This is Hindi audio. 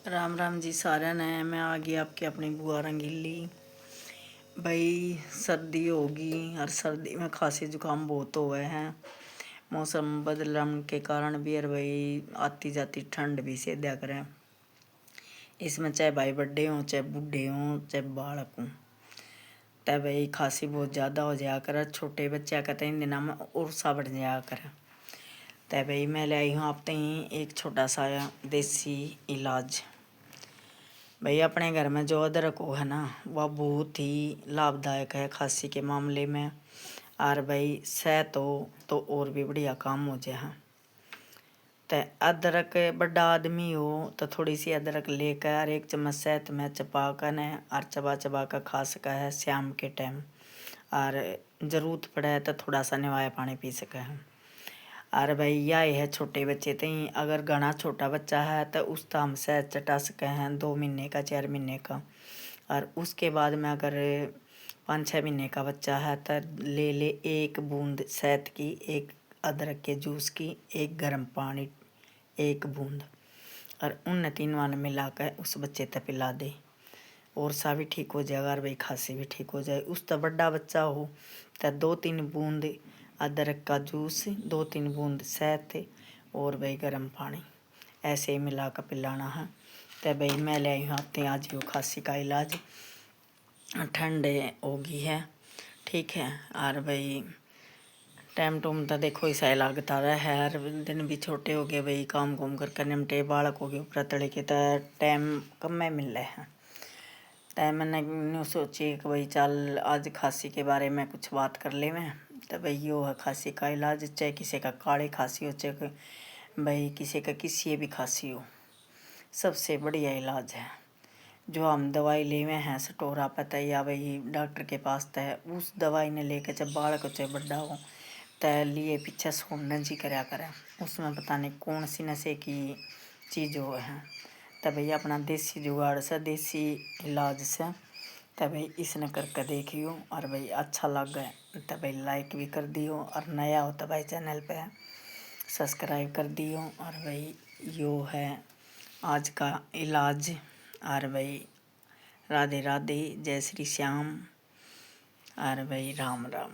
राम राम जी साਰਿਆਂ ने। मैं आ गई आपकी अपनी बुआ रंगीली। भाई सर्दी होगी और सर्दी में खांसी जुकाम बहुत हुए हैं। मौसम बदलने के कारण भी और भाई आती जाती ठंड भी से दिया करें। इसमें चाहे भाई बड़े हों चाहे बूढ़े हों चाहे बालक हों, तब भाई खांसी बहुत ज़्यादा हो जाया करे। छोटे बच्चे कहते हैं इन दिनों में और सा बढ़ जाया करे। तब भाई मैं ले आई हूँ आप तक एक छोटा सा देसी इलाज। भाई अपने घर में जो अदरक हो है ना, वह बहुत ही लाभदायक है खांसी के मामले में। और भाई सेहत हो तो और भी बढ़िया काम हो जाए। तो अदरक बड़ा आदमी हो तो थोड़ी सी अदरक लेकर एक चम्मच शहद में चपा कर और चबा चबा कर खा सका है शाम के टाइम। और ज़रूरत पड़े तो थोड़ा सा निवाया पानी पी सके है। और भाई यह है छोटे बच्चे तई, अगर घना छोटा बच्चा है तो उसका हम शहद चटा सके हैं 2 महीने का 4 महीने का। और उसके बाद में अगर 5-6 महीने का बच्चा है तो ले 1 बूंद शहद की, 1 अदरक के जूस की, 1 गर्म पानी 1 बूंद, और उन तीनों ने मिला कर उस बच्चे तक पिला दे और सा भी ठीक हो जाएगा और भाई खांसी भी ठीक हो जाए। उस तो बड़ा बच्चा हो तो 2-3 बूंद अदरक का जूस, 2-3 बूंद शहद और भाई गर्म पानी ऐसे ही मिला कर पिलाना है। तो भाई मैं ले आई हूँ आपने आज वो खांसी का इलाज। ठंड होगी है, ठीक है। और भाई टाइम टूम तो देखो ऐसा लगता रहा है, हर दिन भी छोटे हो गए भाई, काम कुम कर निमटे, बालक हो गए ऊपर तड़े के, तो टाइम कम में मिल रहे हैं। तो मैंने सोची कि भाई चल आज खांसी के बारे में कुछ बात कर ले मैं। तो भाई यो है खांसी का इलाज। चाहे किसी का काली खांसी हो, चाहे भाई किसी का किसी भी खांसी हो, सबसे बढ़िया इलाज है। जो हम दवाई ले हुए हैं स्टोरा पता या भाई डॉक्टर के पास तय, उस दवाई ने लेकर चाहे बालक हो चाहे बड़ा हो तय लिए पीछे सोना जी कराया करें। उसमें पता नहीं कौन सी नशे की चीज़ हो है। तब भाई अपना देसी जुगाड़ से, देसी इलाज से तब भाई इसने करके देखियो और भाई अच्छा लग गए तब भाई लाइक भी कर दियो, और नया हो तो भाई चैनल पे सब्सक्राइब कर दियो। और भाई यो है आज का इलाज। और भाई राधे राधे, जय श्री श्याम, और भाई राम राम।